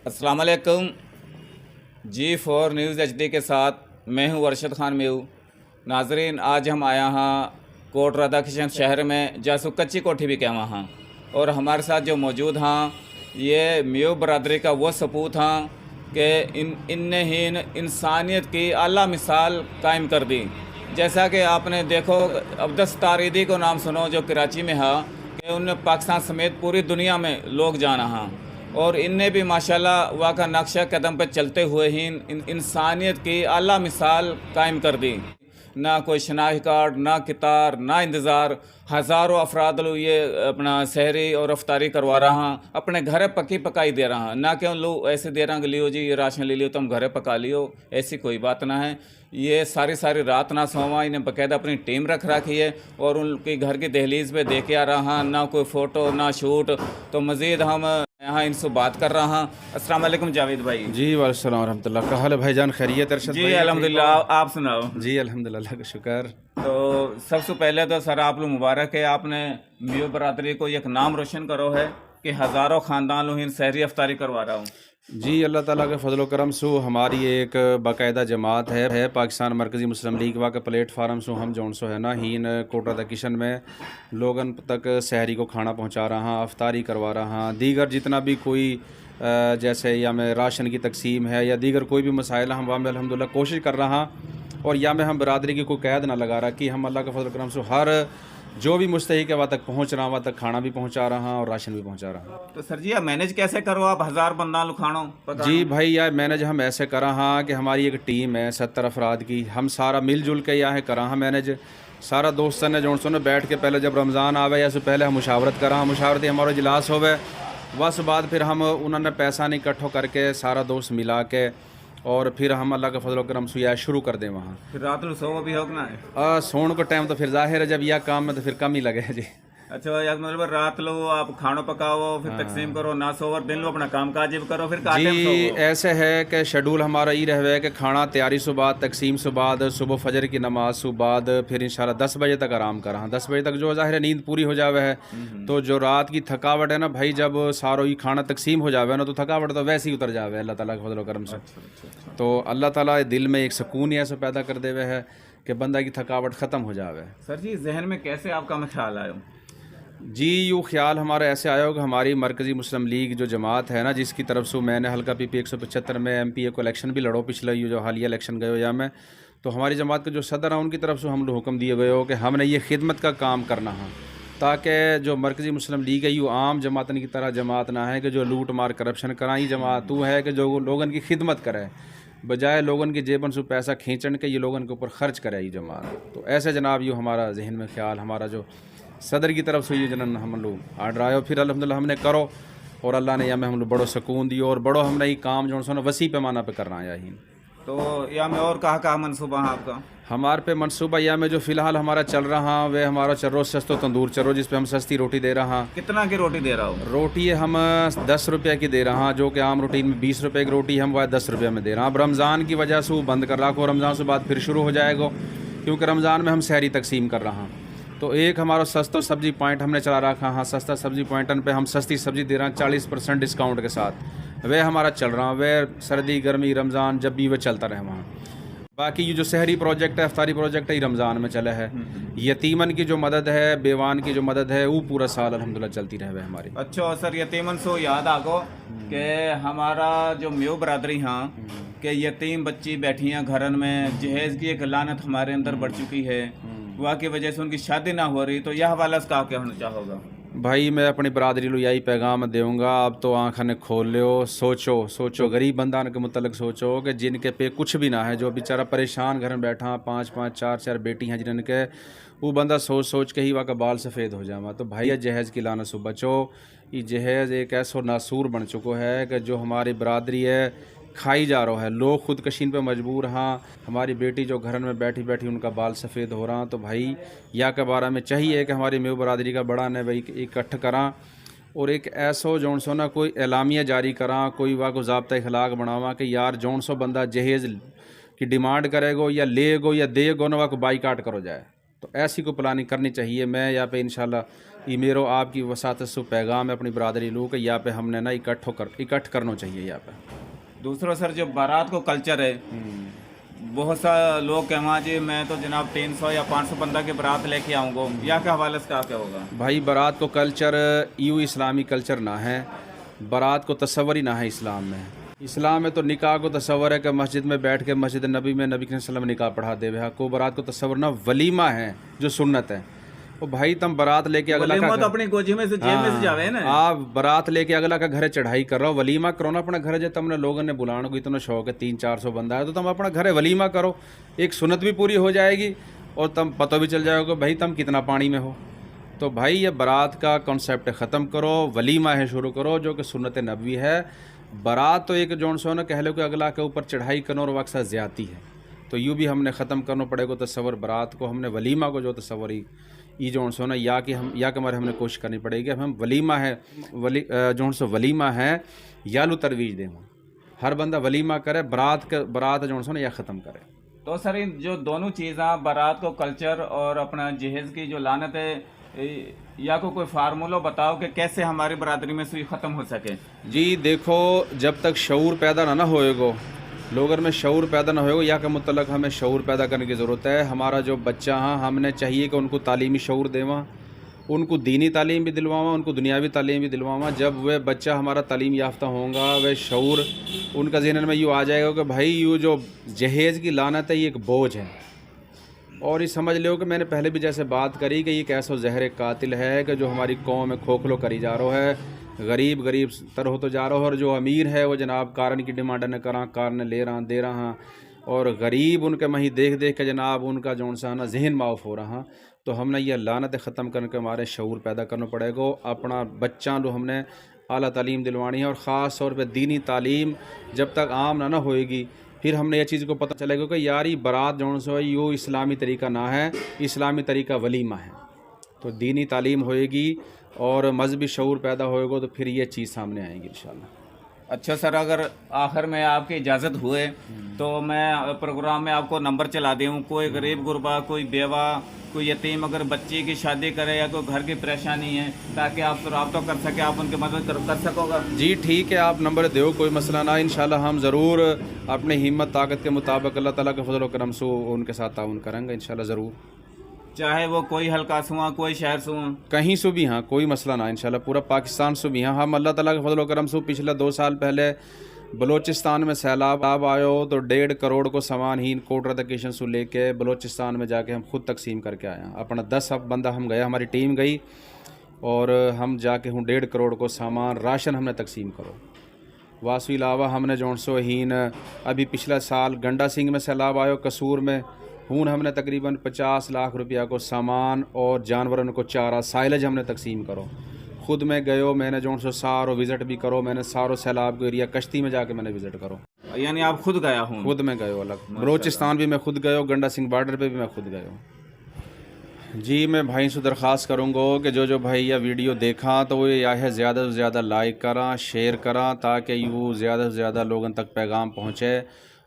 अस्सलाम वालेकुम। G4 news HD के साथ मैं हूँ अरशद खान मेऊ। नाजरीन, आज हम आया हाँ कोट राधाकृष्ण शहर में, जासू कच्ची कोठी भी क्या वहाँ, और हमारे साथ जो मौजूद हाँ ये मेऊ बरादरी का वो सपूत हाँ कि इनने ही इंसानियत की आला मिसाल कायम कर दी। जैसा कि आपने देखो, अब्दुस तारीदी को नाम सुनो जो कराची में है, कि उन्हें पाकिस्तान समेत पूरी दुनिया में लोग जाना हाँ, और इनने भी माशाल्लाह वाक़ नक्शा कदम पर चलते हुए ही इंसानियत की आला मिसाल कायम कर दी। ना कोई शनाख्ती कार्ड, ना कितार, ना इंतज़ार। हज़ारों अफराद लोग ये अपना सहरी और अफ्तारी करवा रहा हाँ, अपने घरे पकी पकाई दे रहा हाँ। ना कि लोग ऐसे दे रहा कि लियो जी ये राशन ले लियो, तुम घरे पका लियो, ऐसी कोई बात ना है। ये सारी सारी रात ना सोवा, इन्हें बाकायदा अपनी टीम रख रखी है और उनकी घर की दहलीज पे दे के आ रहा हाँ। ना कोई फ़ोटो ना शूट। तो मज़ीद हम यहाँ इनसे बात कर रहा हाँ। अस्सलाम वालेकुम जावेद भाई। जी वालेकुम रहमतुल्लाह। क्या हाल है भाईजान? खैरियत? अरशद जी भाई अल्हम्दुलिल्लाह, आप सुनाओ। जी अल्हम्दुलिल्लाह का शुक्र। तो सबसे पहले तो सर आप लोग मुबारक है, आपने मेऊ बरादरी को एक नाम रोशन करो है कि हज़ारों ख़ानदान लोग इन सहरी अफ्तारी करवा रहा हूँ। जी अल्लाह ताला के फजल करम से हमारी एक बाकायदा जमात है पाकिस्तान मरकज़ी मुस्लिम लीग वा के प्लेटफार्म से हम जौन सो है ना ही कोट राधाकृष्ण में लोगन तक सहरी को खाना पहुँचा रहा, अफ्तारी करवा रहा। दीगर जितना भी कोई जैसे या में राशन की तकसीम है या दीगर कोई भी मसाइल हम वहाँ में अल्हम्दुलिल्लाह कोशिश कर रहा, और या में हम बरादरी की कोई कैद ना लगा रहा कि हम अल्लाह के फजल करम से हर जो भी मुस्तहिक है वहाँ तक पहुँच रहा, वहाँ तक खाना भी पहुँचा रहा और राशन भी पहुँचा रहा। तो सर जी आप मैनेज कैसे करो, आप 1000 बंदा लुखानो? जी भाई यार, मैनेज हम ऐसे करा हाँ कि हमारी एक टीम है 70 अफराद की, हम सारा मिलजुल के यहाँ करा हाँ मैनेज। सारा दोस्तों ने जो ने बैठ के पहले जब रमज़ान आवे या से पहले हम मुशावरत करा, मुशावरती हमारा इजलास होवे, बस बाद फिर हम उन्होंने पैसा नहीं इकट्ठो करके सारा दोस्त मिला के और फिर हम अल्लाह का फजल करम सुया शुरू कर दें वहाँ। फिर रात को सो भी होगा ना? सोने को टाइम तो फिर जाहिर है जब यह काम में तो फिर कम ही लगे जी। अच्छा यार, मतलब रात लो आप खाना पकाओ, फिर तकसीम करो, ना सोवर दिन लो अपना काम काज भी करो, फिर जी ऐसे है कि शेड्यूल हमारा ये रहे कि खाना तैयारी सुबह, तकसीम सुबह, सुबह फजर की नमाज सुबह, फिर इंशाल्लाह 10 बजे तक आराम करा। 10 बजे तक जो ज़ाहिर है नींद पूरी हो जावे है, तो जो रात की थकावट है ना भाई, जब सारो ये खाना तकसीम हो जावे ना तो थकावट तो वैसे ही उतर जावे अल्लाह ताला के फजल करम से। तो अल्लाह ताला दिल में एक सुकून ऐसा पैदा कर देवे है कि बंदा की थकावट ख़त्म हो जावे। सर जी जहन में कैसे आपका में ख्याल आया? जी यूँ ख्याल हमारा ऐसे आया हो कि हमारी मरकज़ी मुस्लिम लीग जो जमात है ना, जिसकी तरफ से मैंने हल्का PP 175 में MPA को इलेक्शन भी लड़ो, पिछले ये जो हालिया इलेक्शन गए हो या में, तो हमारी जमात के जो सदर हैं उनकी तरफ से हम लोग हुक्म दिए गए हो कि हमने ये खिदमत का काम करना है, ताकि जो मरकज़ी मुस्लिम लीग है यूँ आम जमातन की तरह जमात ना है कि जो लूट मार करप्शन कराई। जमात वो है कि जो लोगन की खिदमत करे, बजाय लोगन की जेबन से पैसा खींचन के ये लोगन के ऊपर ख़र्च करे ये जमात। तो ऐसे जनाब यूँ हमारा जहन में ख्याल, हमारा जो सदर की तरफ से ये जनन हम लोग आर्डर आयो, फिर अल्हम्दुलिल्लाह हमने करो और अल्लाह ने या में हम लोग बड़ो सुकून दियो और बड़ो हमने ये काम जो है वसी पैमाना पे कर रहा है यही। तो या में और कहाँ मनसूबा है आपका? हमारे पे मनसूबा या में जो फ़िलहाल हमारा चल रहा वे हमारा चर्रो सस्तो तंदूर चर्रो, जिस पे हम सस्ती रोटी दे रहा। कितना की रोटी दे रहा हो? रोटी हम 10 रुपये की दे रहा, जो कि आम रूटीन में 20 रुपये की रोटी हम वह 10 रुपये में दे रहा। अब रमज़ान की वजह से वो बंद कर रखो, रमज़ान से बाद फिर शुरू हो जाएगा, क्योंकि रमज़ान में हम सहरी तकसीम कर रहा। तो एक हमारा सस्ता सब्ज़ी पॉइंट हमने चला रखा हाँ, सस्ता सब्ज़ी पॉइंटन पे हम सस्ती सब्ज़ी दे रहे हैं 40% डिस्काउंट के साथ। वह हमारा चल रहा, वह सर्दी गर्मी रमज़ान जब भी वह चलता रहे वहाँ। बाकी ये जो शहरी प्रोजेक्ट है, अफ्तारी प्रोजेक्ट है, ये रमज़ान में चला है। यतीमन की जो मदद है, बेवान की जो मदद है, वो पूरा साल अल्हम्दुलिल्लाह चलती रहे हमारी। अच्छा सर, यतीमन सो याद आगो कि हमारा जो मेऊ बरादरी हाँ कि यतीम बच्ची बैठी हैं घरन में, जहेज़ की एक लानत हमारे अंदर बढ़ चुकी है, वह की वजह से उनकी शादी ना हो रही, तो यह हवाला से क्या होना चाहोगा? भाई मैं अपनी बरादरी लो यही पैगाम दूँगा, अब तो आँख ने खोल लो, सोचो गरीब बंदा के मुतलक सोचो कि जिनके पे कुछ भी ना है, जो बेचारा परेशान घर में बैठा 5-5 4-4 बेटी हैं जिनके, वो बंदा सोच के ही वहाँ का बाल सफ़ेद हो जावा। तो भाई जहेज़ की लानत से बचो। ये जहेज़ एक ऐसा नासूर बन चुको है कि जो हमारी बरादरी है खाई जा रहा है, लोग खुदकशीन पे मजबूर। हाँ हमारी बेटी जो घर में बैठी बैठी उनका बाल सफ़ेद हो रहा, तो भाई या के बारे में चाहिए कि हमारी मेऊ बरादरी का बड़ा ने भाई इकट्ठ करा और एक ऐसो जौन सो ना कोई एलामिया जारी करा, कोई वह को ज़ाब्ता इखलाक बनावा कि यार जौन सो बंदा जहेज़ की डिमांड करेगो या लेगो या देगो ना वह को बाईकाट करो जाए। تو ایسی کو پلاننگ کرنی چاہیے. میں یہاں پہ انشاءاللہ یہ میرو آپ کی وساطت سے پیغام ہے اپنی برادری لوگ کہ یہاں پہ ہم نے نا اکٹھ کرنا چاہیے. یہاں پہ دوسرا سر جو بارات کو کلچر ہے، بہت سا لوگ کہاں جی میں تو جناب 300 یا 500 بندہ کے برات لے کے آؤں گا، یا کے حوالے سے کیا ہوگا؟ بھائی بارات کو کلچر یوں اسلامی کلچر نہ ہے، بارات کو تصور ہی نہ ہے اسلام میں. اسلام میں تو نکاح کو تصور ہے کہ مسجد میں بیٹھ کے مسجد نبی میں نبی کے وسلم نکاح پڑھا دے بھا کو. بارات کو تصور نہ ولیمہ ہے جو سنت ہے. وہ بھائی تم بارات لے کے اگلا ولیمہ کا تو اپنی گوجی میں سے جیب میں سے جاوے نا. آپ بارات لے کے اگلا کا گھر چڑھائی کر رہا ہو، ولیمہ کرو نا اپنا گھر. جو تم نے لوگوں نے بلانا کو اتنا شوق ہے 300-400 بندہ ہے تو تم اپنا گھر ولیمہ کرو. ایک سنت بھی پوری ہو جائے گی اور تم پتہ بھی چل جائے گا بھائی تم کتنا پانی میں ہو. تو بھائی یہ بارات کا کنسیپٹ ختم کرو، ولیمہ ہے شروع کرو جو کہ سنت نبوی ہے. بارات تو ایک جون سو نا کہہ لو کہ اگلا کے اوپر چڑھائی کرو اور وقت زیادتی ہے. تو یوں بھی ہم نے ختم کرنا پڑے گا تصور بارات کو. ہم نے ولیمہ کو جو تصور یہ جون سو نا یا کہ ہمارے ہم نے کوشش کرنی پڑے گی. ہم ولیمہ ہے جون سو ولیمہ ہے یا لو ترویج دیں ہر بندہ ولیمہ کرے، برات جون سو نا یا ختم کرے. تو سر ان جو دونوں چیزاں بارات کو کلچر اور اپنا جہیز کی جو لانت ہے، یا کوئی فارمولہ بتاؤ کہ کیسے ہماری برادری میں سے ختم ہو سکے. جی دیکھو، جب تک شعور پیدا نہ ہوئے گو، لوگوں میں شعور پیدا نہ ہوئے گا یا کہ متعلق ہمیں شعور پیدا کرنے کی ضرورت ہے. ہمارا جو بچہ ہاں ہم نے چاہیے کہ ان کو تعلیمی شعور دیواں، ان کو دینی تعلیم بھی دلواواں، ان کو دنیاوی تعلیم بھی دلواواں. جب وہ بچہ ہمارا تعلیم یافتہ ہوگا، وہ شعور ان کا ذہن میں یوں آ جائے گا کہ بھائی یوں جو جہیز کی لعنت ہے یہ ایک بوجھ ہے. اور یہ سمجھ لو کہ میں نے پہلے بھی جیسے بات کری کہ یہ ایک ایسا زہر قاتل ہے کہ جو ہماری قوم میں کھوکھلو کری جا رہا ہے. غریب تر ہوتا جا رہا ہے اور جو امیر ہے وہ جناب کارن کی ڈیمانڈ نہ کراں، کارن لے رہا دے رہا، اور غریب ان کے مہی دیکھ کے جناب ان کا جون سا نا ذہن معاف ہو رہا. تو ہم نے یہ لعنت ختم کر کے ہمارے شعور پیدا کرنا پڑے گا. اپنا بچہ جو ہم نے اعلیٰ تعلیم دلوانی ہے اور خاص طور پہ دینی تعلیم جب تک عام نہ ہوئے گی پھر ہم نے یہ چیز کو پتہ چلے گا کہ یار یہ بارات جون سو یوں اسلامی طریقہ نہ ہے، اسلامی طریقہ ولیمہ ہے. تو دینی تعلیم ہوئے گی اور مذہبی شعور پیدا ہوئے گا تو پھر یہ چیز سامنے آئے گی انشاءاللہ. اچھا سر، اگر آخر میں آپ کی اجازت ہوئے تو میں پروگرام میں آپ کو نمبر چلا دوں. کوئی غریب غربا، کوئی بیوہ، کوئی یتیم اگر بچی کی شادی کرے یا کوئی گھر کی پریشانی ہے تاکہ آپ سے رابطہ کر سکے، آپ ان کی مدد کر سکو گا. جی ٹھیک ہے، آپ نمبر دیو، کوئی مسئلہ نہ. انشاءاللہ ہم ضرور اپنے ہمت طاقت کے مطابق اللہ تعالیٰ کے فضل و کرم سے ان کے ساتھ تعاون کریں گے انشاءاللہ ضرور. چاہے وہ کوئی حلقہ سواں، کوئی شہر سواں، کہیں سے بھی ہاں کوئی مسئلہ نہ انشاءاللہ. پورا پاکستان سے بھی ہاں. ہم اللہ تعالیٰ کے فضل و کرم سے پچھلے 2 سال پہلے بلوچستان میں سیلاب آئے تو 1.5 کروڑ کو سامان ہی کوٹ ردکیشن سے لے کے بلوچستان میں جا کے ہم خود تقسیم کر کے آئے ہیں. اپنا 10 بندہ ہم گئے، ہماری ٹیم گئی اور ہم جا کے 1.5 کروڑ کو سامان راشن ہم نے تقسیم کرو. واسو علاوہ ہم نے جون سو ہین ابھی پچھلا سال گنڈا سنگھ میں سیلاب آئے، قصور میں ہون ہم نے تقریباً 50 لاکھ روپیہ کو سامان اور جانوروں کو چارہ سائلج ہم نے تقسیم کرو. خود میں گئے، میں نے جون سو سارو وزٹ بھی کرو، میں نے سارو سیلاب کو ایریا کشتی میں جا کے میں نے وزٹ کرو. یعنی آپ خود گیا ہوں؟ خود میں گئے الگ. بلوچستان بھی میں خود گئے، گنڈا سنگھ بارڈر پہ بھی میں خود گئے. جی میں بھائی سے درخواست کروں گا کہ جو بھائی یہ ویڈیو دیکھا تو وہ یہ زیادہ سے زیادہ لائک کراں، شیئر کراں تاکہ یہ زیادہ سے زیادہ لوگوں تک پیغام پہنچے.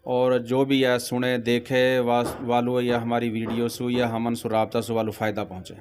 اور جو بھی یہ سنے دیکھے والو یا ہماری ویڈیو سو یا ہمن سو رابطہ سو والو فائدہ پہنچے.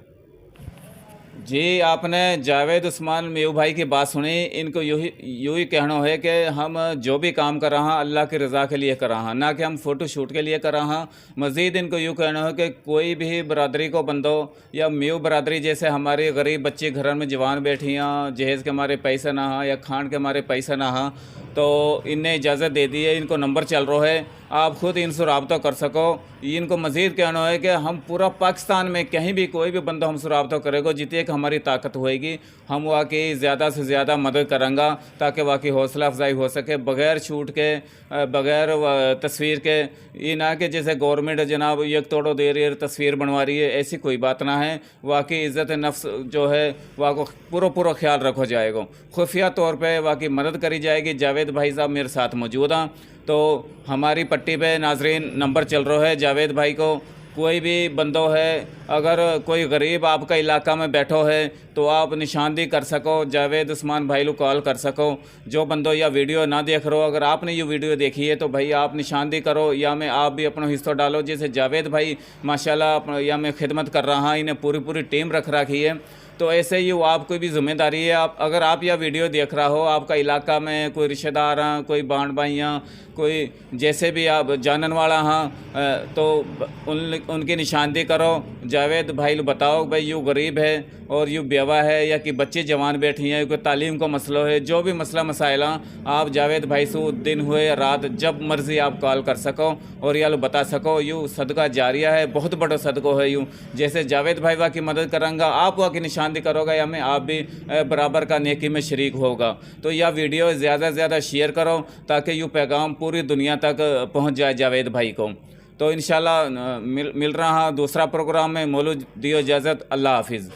جی آپ نے جاوید عثمان میو بھائی کی بات سنی. ان کو یوں ہی کہنا ہے کہ ہم جو بھی کام کر رہا ہیں اللہ کی رضا کے لیے کر رہا ہیں، نہ کہ ہم فوٹو شوٹ کے لیے کر رہا ہیں. مزید ان کو یوں کہنا ہے کہ کوئی بھی برادری کو بندو یا میو برادری جیسے ہماری غریب بچی گھر میں جوان بیٹھی ہیں، جہیز کے ہمارے پیسہ نہ ہاں یا کھان کے ہمارے پیسہ نہ ہاں، تو ان نے اجازت دے دی ہے. ان کو نمبر چل رہا ہے، آپ خود ان سے رابطہ کر سکو. ان کو مزید کہنا ہے کہ ہم پورا پاکستان میں کہیں بھی کوئی بھی بندہ ہم سے رابطہ کرے گا جتنی کہ ہماری طاقت ہوئے گی ہم واقعی زیادہ سے زیادہ مدد کریں گا تاکہ واقعی حوصلہ افزائی ہو سکے بغیر شوٹ کے، بغیر تصویر کے. یہ نہ کہ جیسے گورنمنٹ جناب یک توڑو دے رہی ہے، تصویر بنوا رہی ہے، ایسی کوئی بات نہ ہے. واقعی عزت نفس جو ہے وہ پورا خیال رکھا جائے گا. خفیہ طور پہ واقعی مدد کری جائے گی. جاوید بھائی صاحب میرے ساتھ موجود ہیں. تو ہماری پٹی پہ ناظرین نمبر چل رہا ہے جاوید بھائی کو कोई भी बंदो है, अगर कोई गरीब आपका इलाका में बैठो है तो आप निशानदी कर सको, जावेद उस्मान भाई को कॉल कर सको। जो बंदो या वीडियो ना देख रहो, अगर आपने ये वीडियो देखी है तो भाई आप निशानदी करो या में आप भी अपना हिस्सा डालो। जैसे जावेद भाई माशाल्लाह या में खिदमत कर रहा, इन्हें पूरी टीम रख रखी है। तो ऐसे ही वो आपको भी जिम्मेदारी है, आप अगर आप यह वीडियो देख रहा हो, आपका इलाका में कोई रिश्तेदार हैं, कोई बांड भाई हैं, कोई जैसे भी आप जानन वाला हैं, तो उनकी निशानदी करो। जावेद भाई को बताओ भाई यूँ गरीब है और यूँ बेवा है या कि बच्चे जवान बैठी हैं, कोई तालीम को मसलो है, जो भी मसला मसाइल आप जावेद भाई से दिन हुए या रात जब मर्ज़ी आप कॉल कर सको और या बता सको। यूँ सदका जारिया है, बहुत बड़ा सदको है। यूँ जैसे जावेद भाई वा की मदद करूँगा, आप वा की निशानदी करोगे या में आप भी बराबर का नेकी में शरीक होगा। तो यह वीडियो ज़्यादा से ज़्यादा शेयर करो ताकि यूँ पैगाम पूरी दुनिया तक पहुँच जाए जावेद भाई को। तो इंशाल्लाह मिल रहा दूसरा प्रोग्राम में। मौलूद दियो इजाज़त, अल्लाह हाफिज़।